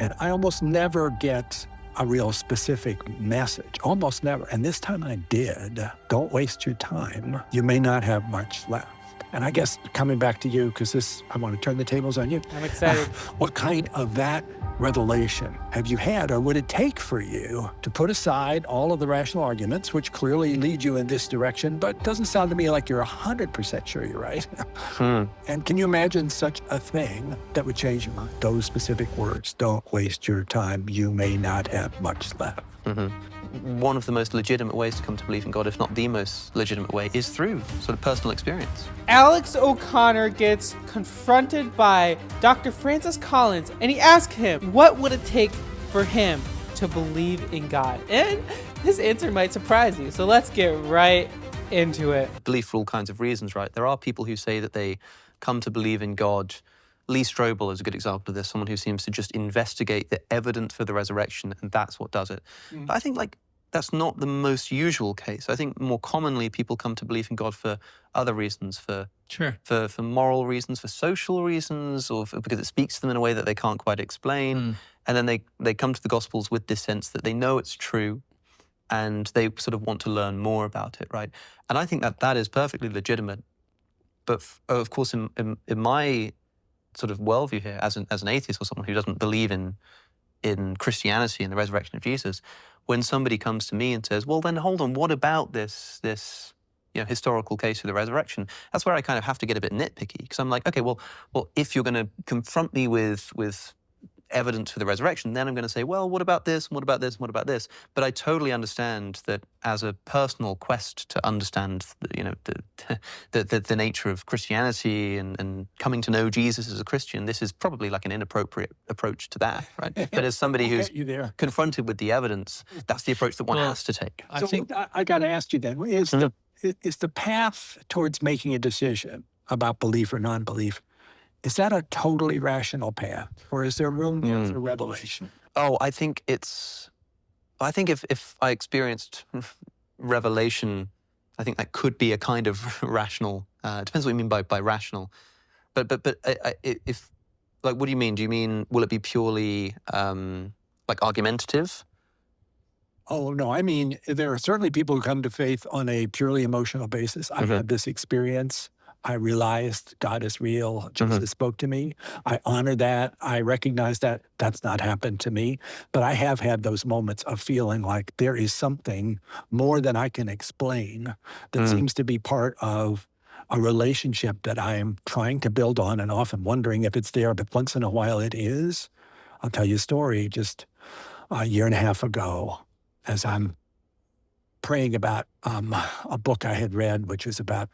And I almost never get a real specific message, almost never. And this time I did. Don't waste your time. You may not have much left. And I guess coming back to you, because I want to turn the tables on you. I'm excited. What kind of that revelation have you had, or would it take for you to put aside all of the rational arguments, which clearly lead you in this direction, but doesn't sound to me like you're 100% sure you're right? And can you imagine such a thing that would change your mind? Those specific words, don't waste your time. You may not have much left. One of the most legitimate ways to come to believe in God, if not the most legitimate way, is through sort of personal experience. Alex O'Connor gets confronted by Dr. Francis Collins, and he asks him, what would it take for him to believe in God? And his answer might surprise you, so let's get right into it. Belief for all kinds of reasons, right? There are people who say that they come to believe in God. Lee Strobel is a good example of this, someone who seems to just investigate the evidence for the resurrection, and that's what does it. But I think that's not the most usual case. I think more commonly people come to believe in God for other reasons, for moral reasons, for social reasons, or because it speaks to them in a way that they can't quite explain. And then they come to the Gospels with this sense that they know it's true, and they sort of want to learn more about it, right? And I think that is perfectly legitimate. But of course, in my sort of worldview here, as an atheist or someone who doesn't believe in Christianity and the resurrection of Jesus, when somebody comes to me and says, well, then hold on, what about this historical case of the resurrection? That's where I kind of have to get a bit nitpicky, because I'm like, okay, well, if you're going to confront me with evidence for the resurrection, then I'm going to say, well, what about this, and what about this, and what about this? But I totally understand that as a personal quest to understand, the nature of Christianity and coming to know Jesus as a Christian, this is probably like an inappropriate approach to that, right? But as somebody who's confronted with the evidence, that's the approach that one has to take. I think I got to ask you then, is the path towards making a decision about belief or non-belief, is that a totally rational path, or is there room for revelation? Oh, I think if I experienced revelation, I think that could be a kind of rational. Depends what you mean by rational. But if, like, what do you mean? Do you mean, will it be purely like argumentative? Oh, no, I mean, there are certainly people who come to faith on a purely emotional basis. I've had this experience. I realized God is real. Jesus spoke to me. I honor that. I recognize that. That's not happened to me. But I have had those moments of feeling like there is something more than I can explain that seems to be part of a relationship that I am trying to build on and often wondering if it's there, but once in a while it is. I'll tell you a story. Just a year and a half ago, as I'm praying about a book I had read, which was about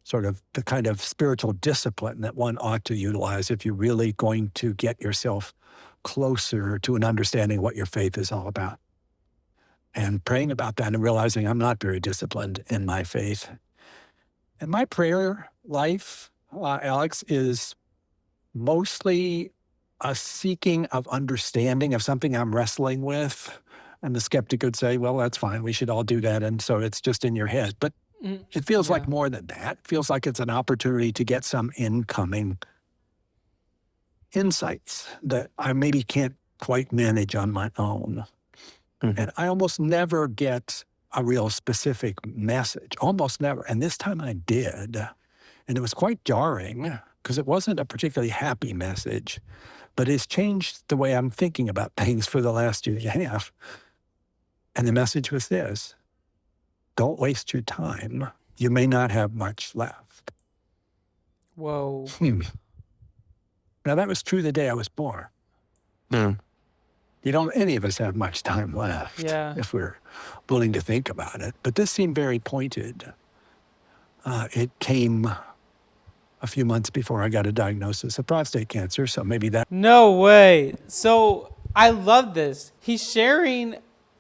sort of the kind of spiritual discipline that one ought to utilize if you're really going to get yourself closer to an understanding of what your faith is all about. And praying about that and realizing I'm not very disciplined in my faith. And my prayer life, Alex, is mostly a seeking of understanding of something I'm wrestling with. And the skeptic would say, well, that's fine. We should all do that. And so it's just in your head. But it feels like more than that. It feels like it's an opportunity to get some incoming insights that I maybe can't quite manage on my own. And I almost never get a real specific message, almost never. And this time I did. And it was quite jarring because it wasn't a particularly happy message, but it's changed the way I'm thinking about things for the last year and a half. And the message was this: don't waste your time. You may not have much left. Whoa. Now, that was true the day I was born. Any of us have much time left if we're willing to think about it. But this seemed very pointed. It came a few months before I got a diagnosis of prostate cancer, so maybe that... No way. So I love this. He's sharing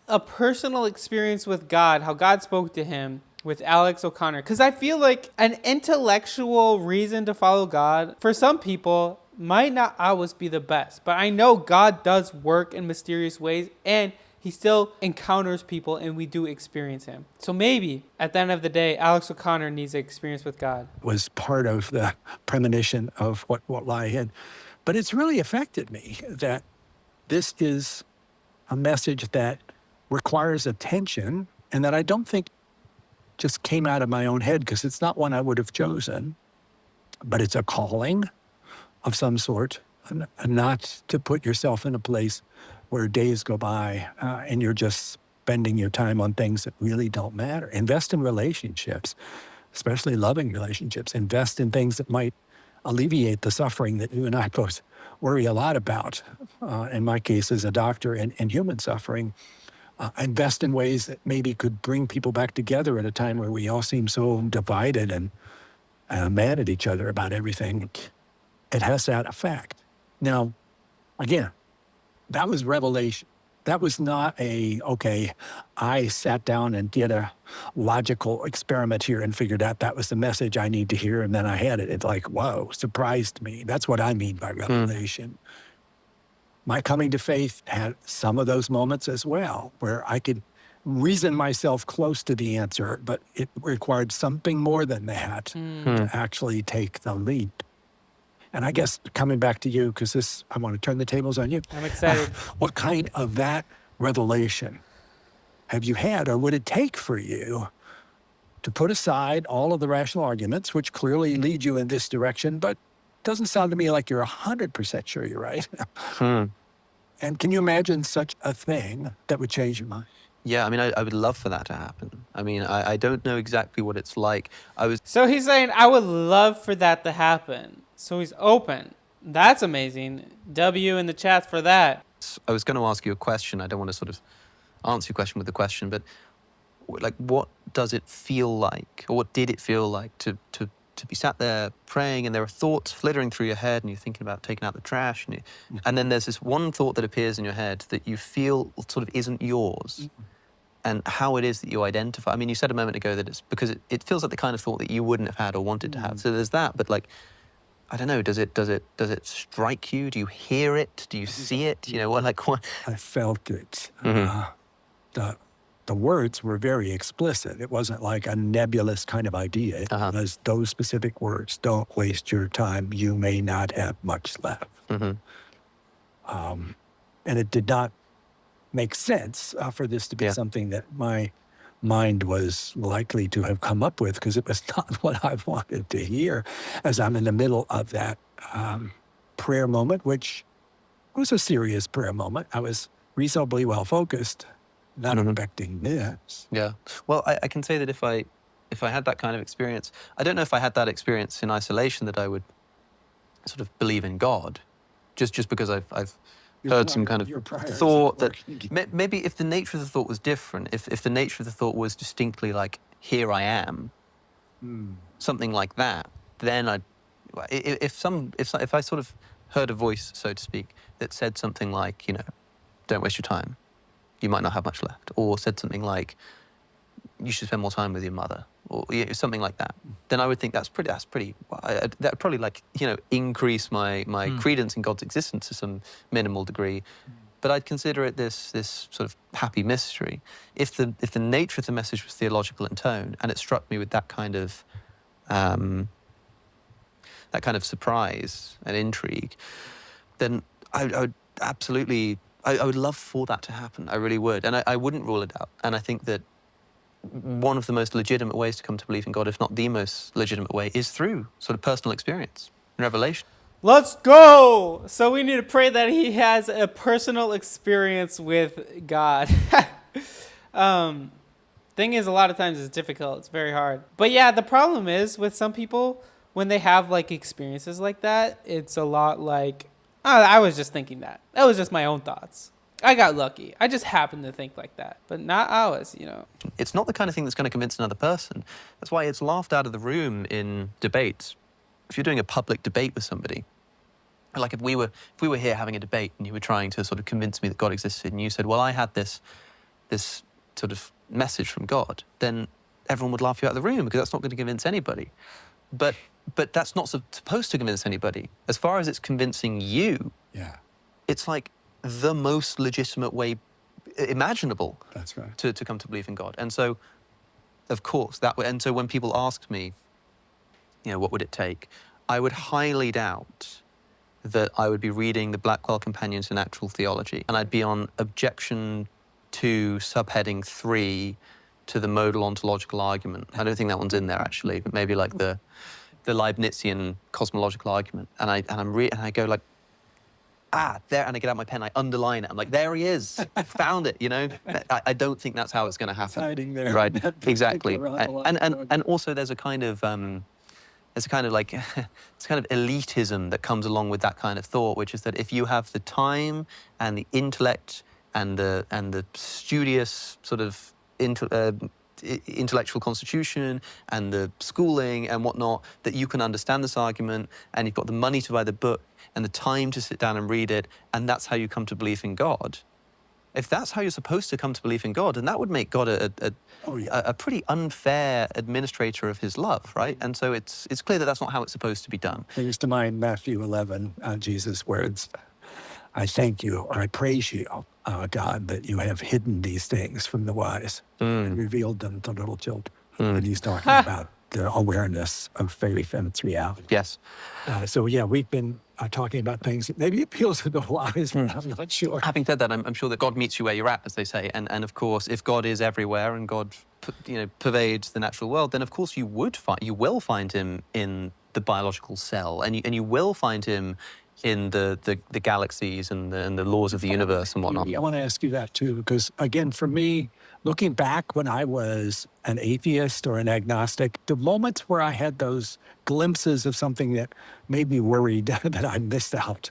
a personal experience with God, how God spoke to him with Alex O'Connor. Because I feel like an intellectual reason to follow God, for some people, might not always be the best. But I know God does work in mysterious ways, and he still encounters people, and we do experience him. So maybe, at the end of the day, Alex O'Connor needs an experience with God. Was part of the premonition of what lie ahead. But it's really affected me that this is a message that requires attention and that I don't think just came out of my own head, because it's not one I would have chosen, but it's a calling of some sort, and not to put yourself in a place where days go by and you're just spending your time on things that really don't matter. Invest in relationships, especially loving relationships. Invest in things that might alleviate the suffering that you and I both worry a lot about. In my case, as a doctor, and human suffering. Invest in ways that maybe could bring people back together at a time where we all seem so divided and mad at each other about everything. It has that effect. Now, again, that was revelation. That was not okay, I sat down and did a logical experiment here and figured out that was the message I need to hear, and then I had it. It's like, whoa, surprised me. That's what I mean by revelation. My coming to faith had some of those moments as well, where I could reason myself close to the answer, but it required something more than that to actually take the leap. And I guess coming back to you, because I want to turn the tables on you. I'm excited. What kind of that revelation have you had, or would it take for you to put aside all of the rational arguments, which clearly lead you in this direction, but doesn't sound to me like you're 100% sure you're right. And can you imagine such a thing that would change your mind? Yeah, I mean, I would love for that to happen. I mean, I don't know exactly what it's like. So he's saying, I would love for that to happen. So he's open. That's amazing. W in the chat for that. I was going to ask you a question. I don't want to sort of answer your question with a question, but like, what does it feel like, or what did it feel like to be sat there praying, and there are thoughts flittering through your head, and you're thinking about taking out the trash, and then there's this one thought that appears in your head that you feel sort of isn't yours, and how it is that you identify. I mean, you said a moment ago that it's because it feels like the kind of thought that you wouldn't have had or wanted to have. So there's that, but like, I don't know, does it strike you? Do you hear it? Do you see it? You know, what? I felt it. The words were very explicit. It wasn't like a nebulous kind of idea. It was those specific words. Don't waste your time. You may not have much left. And it did not make sense for this to be something that my mind was likely to have come up with, because it was not what I wanted to hear as I'm in the middle of that prayer moment, which was a serious prayer moment. I was reasonably well focused, not expecting this. Yeah. Well, I can say that if I had that kind of experience, I don't know if I had that experience in isolation that I would sort of believe in God, just because I've heard some kind of thought that maybe if the nature of the thought was different, if the nature of the thought was distinctly like, here I am, something like that, then if I sort of heard a voice, so to speak, that said something like, you know, don't waste your time, you might not have much left, or said something like, you should spend more time with your mother, or something like that, then I would think that would probably, like, you know, increase my credence in God's existence to some minimal degree. But I'd consider it this sort of happy mystery. If the nature of the message was theological in tone, and it struck me with that kind of surprise and intrigue, then I would absolutely, I would love for that to happen. I really would. And I wouldn't rule it out. And I think that one of the most legitimate ways to come to believe in God, if not the most legitimate way, is through sort of personal experience and revelation. Let's go! So we need to pray that he has a personal experience with God. Thing is, a lot of times it's difficult. It's very hard. But yeah, the problem is with some people, when they have like experiences like that, it's a lot like, oh, I was just thinking that. That was just my own thoughts. I got lucky. I just happened to think like that, but not ours, you know. It's not the kind of thing that's going to convince another person. That's why it's laughed out of the room in debates. If you're doing a public debate with somebody, like if we were here having a debate and you were trying to sort of convince me that God existed, and you said, well, I had this sort of message from God, then everyone would laugh you out of the room, because that's not going to convince anybody. But that's not supposed to convince anybody. As far as it's convincing you, it's like the most legitimate way imaginable. That's right. To come to believe in God. And so, of course, and so when people asked me, you know, what would it take, I would highly doubt that I would be reading the Blackwell Companion to Natural Theology, and I'd be on objection to subheading 3 to the modal ontological argument. I don't think that one's in there actually, but maybe like the Leibnizian cosmological argument. And I go like, there, and I get out my pen, I underline it. I'm like, there he is, found it. You know, I don't think that's how it's going to happen. It's hiding there. Right? Exactly. And And also there's a kind of like it's kind of elitism that comes along with that kind of thought, which is that if you have the time and the intellect and the studious sort of intellectual constitution and the schooling and whatnot, that you can understand this argument, and you've got the money to buy the book and the time to sit down and read it, and that's how you come to believe in God. If that's how you're supposed to come to believe in God, then that would make God a pretty unfair administrator of his love, right? And so it's clear that that's not how it's supposed to be done. Brings to mind Matthew 11, Jesus' words, I thank you, or I praise you, God, that you have hidden these things from the wise and revealed them to little children. And he's talking about the awareness of faith and its reality. Yes. So yeah, we've been talking about things that maybe appeals to the wise, but I'm not sure. Having said that, I'm sure that God meets you where you're at, as they say. And of course, if God is everywhere and God pervades the natural world, then of course you will find him in the biological cell, and you will find him in the galaxies and the laws of the universe and whatnot. I want to ask you that too, because again, for me, looking back when I was an atheist or an agnostic, the moments where I had those glimpses of something that made me worried that I missed out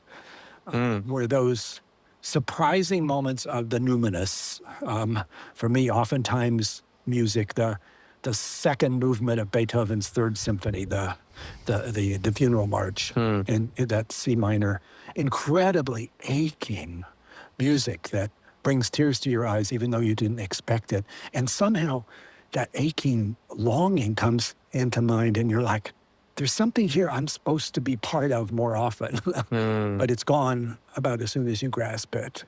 were those surprising moments of the numinous. For me, oftentimes music, the second movement of Beethoven's Third Symphony, the funeral march in that C minor, incredibly aching music that brings tears to your eyes even though you didn't expect it. And somehow that aching longing comes into mind and you're like, there's something here I'm supposed to be part of more often, but it's gone about as soon as you grasp it.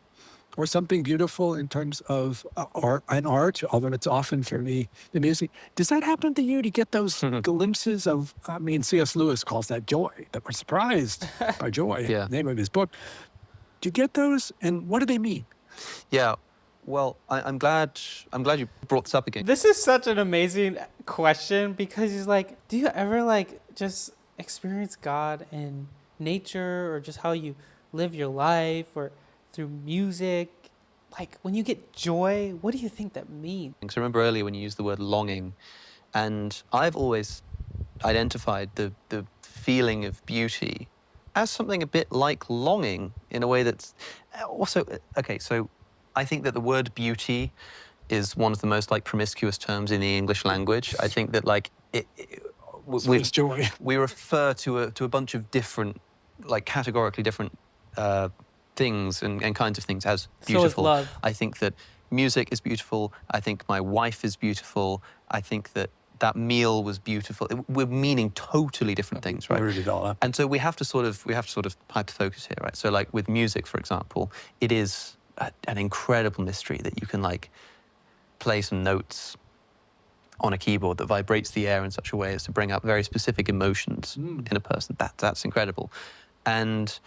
Or something beautiful in terms of art, although it's often for me, the music. Does that happen to you to get those glimpses of, I mean, C.S. Lewis calls that joy, that we're surprised by joy, Yeah. the name of his book. Do you get those, and what do they mean? Yeah. Well, I'm glad you brought this up again. This is such an amazing question because he's like, do you ever like just experience God in nature or just how you live your life or through music? Like when you get joy, what do you think that means? Because I remember earlier when you used the word longing, and I've always identified the feeling of beauty as something a bit like longing in a way that's also, okay, so I think that the word beauty is one of the most like promiscuous terms in the English language. I think that like Joy. we refer to a bunch of different, like categorically different things and kinds of things as beautiful. So is love. I think that music is beautiful. I think my wife is beautiful. I think that meal was beautiful. We're meaning totally different things, right? Blurred it all up. And so we have to sort of hyper-focus here, right? So like with music, for example, it is an incredible mystery that you can like play some notes on a keyboard that vibrates the air in such a way as to bring up very specific emotions in a person. That's incredible. And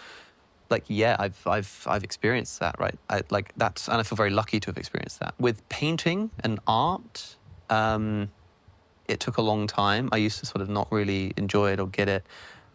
like, yeah, I've experienced that, right? And I feel very lucky to have experienced that. With painting and art, it took a long time. I used to sort of not really enjoy it or get it.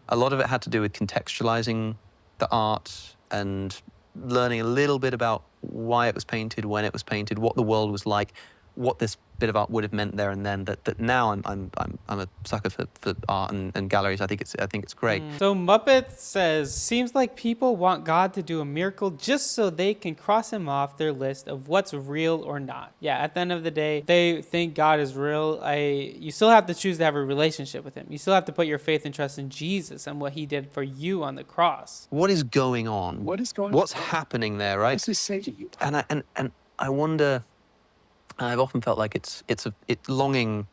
A lot of it had to do with contextualizing the art and learning a little bit about why it was painted, when it was painted, what the world was like, what this bit of art would have meant there and then. That now I'm a sucker for art and galleries. I think it's great. So Muppet says, seems like people want God to do a miracle just so they can cross him off their list of what's real or not. Yeah, at the end of the day, they think God is real. You still have to choose to have a relationship with him. You still have to put your faith and trust in Jesus and what he did for you on the cross. What is going on? What is going on? What's happening there, right? What does this say to you? And I wonder. I've often felt like longing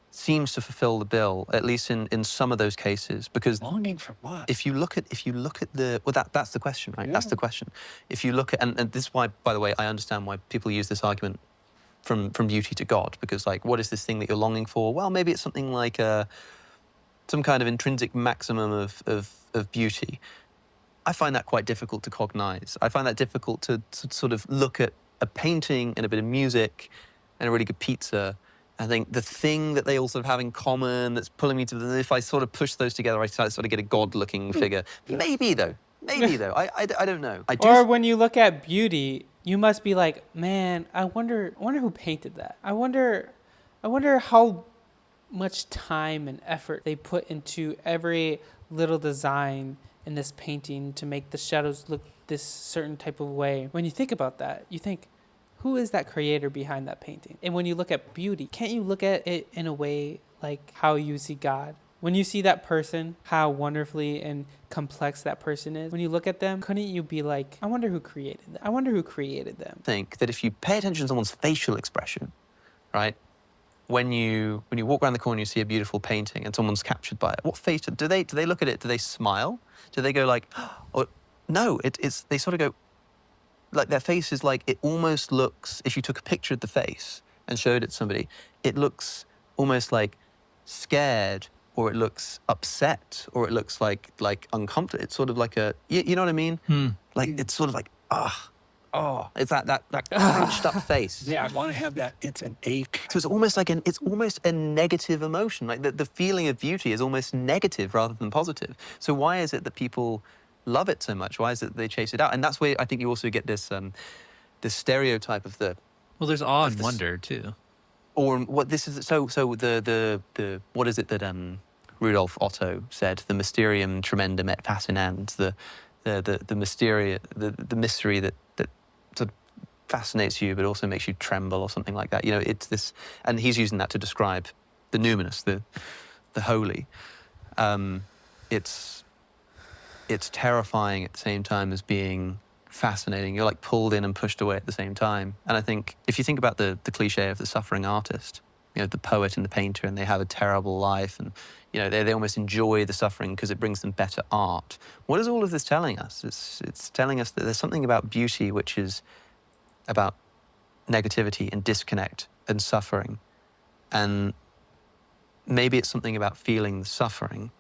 seems to fulfill the bill, at least in some of those cases, because Longing for what? if you look at that's the question, right? Yeah. That's the question. If you look at and this is why, by the way, I understand why people use this argument from beauty to God, because like, what is this thing that you're longing for? Well, maybe it's something like some kind of intrinsic maximum of beauty. I find that quite difficult to cognize. I find that difficult to sort of look at a painting and a bit of music and a really good pizza. I think the thing that they all sort of have in common that's pulling me to them, if I sort of push those together, I sort of get a god-looking figure. Maybe though. I don't know. Or when you look at beauty, you must be like, man, I wonder who painted that. I wonder how much time and effort they put into every little design in this painting to make the shadows look this certain type of way. When you think about that, you think, who is that creator behind that painting? And when you look at beauty, can't you look at it in a way like how you see God? When you see that person, how wonderfully and complex that person is, when you look at them, couldn't you be like, I wonder who created them? I wonder who created them. Think that if you pay attention to someone's facial expression, right? When you walk around the corner, you see a beautiful painting and someone's captured by it. What face do they look at it? Do they smile? Do they go like, or no? They sort of go, like their face is like, it almost looks, if you took a picture of the face and showed it to somebody, it looks almost like scared, or it looks upset, or it looks like uncomfortable. It's sort of like a, you know what I mean? Like it's sort of like, it's that crunched up face. Yeah, I want to have that. It's an ache. So it's almost like it's almost a negative emotion. Like the feeling of beauty is almost negative rather than positive. So why is it that people love it so much? Why is it that they chase it out? And that's where I think you also get this this stereotype of the. Well, there's awe and wonder too. Or what this is the what is it that Rudolf Otto said? The mysterium tremendum et fascinans. The mystery that sort of fascinates you, but also makes you tremble, or something like that. You know, it's this, and he's using that to describe the numinous, the holy. It's terrifying at the same time as being fascinating. You're like pulled in and pushed away at the same time. And I think if you think about the cliche of the suffering artist, you know, the poet and the painter, and they have a terrible life, and you know they almost enjoy the suffering because it brings them better art. What is all of this telling us? It's telling us that there's something about beauty which is about negativity and disconnect and suffering. And maybe it's something about feeling the suffering.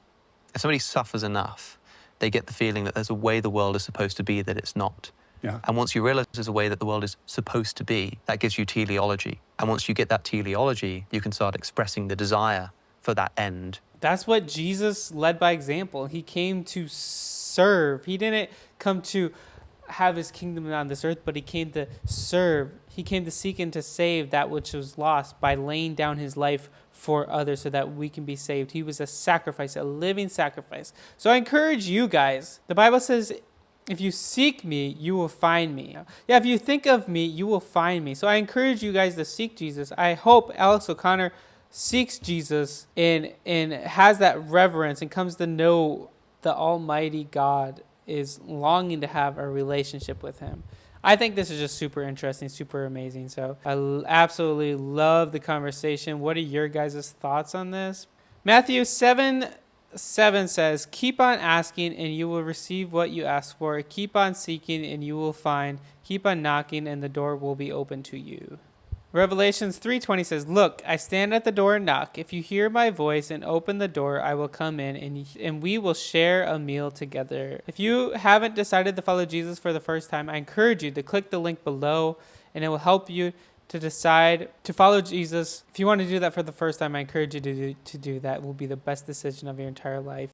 If somebody suffers enough, they get the feeling that there's a way the world is supposed to be that it's not. Yeah. And once you realize there's a way that the world is supposed to be, that gives you teleology. And once you get that teleology, you can start expressing the desire for that end. That's what Jesus led by example. He came to serve. He didn't come to have his kingdom on this earth, but he came to serve. He came to seek and to save that which was lost by laying down his life for others so that we can be saved. He was a sacrifice, a living sacrifice. So I encourage you guys. The Bible says, if you seek me, you will find me. Yeah, if you think of me, you will find me. So I encourage you guys to seek Jesus. I hope Alex O'Connor seeks Jesus and has that reverence and comes to know the Almighty God, is longing to have a relationship with him. I think this is just super interesting, super amazing. So I absolutely love the conversation. What are your guys' thoughts on this? Matthew 7:7 says, keep on asking and you will receive what you ask for. Keep on seeking and you will find. Keep on knocking and the door will be open to you. Revelations 3:20 says, look, I stand at the door and knock. If you hear my voice and open the door, I will come in and we will share a meal together. If you haven't decided to follow Jesus for the first time, I encourage you to click the link below and it will help you to decide to follow Jesus. If you want to do that for the first time, I encourage you to do that. It will be the best decision of your entire life.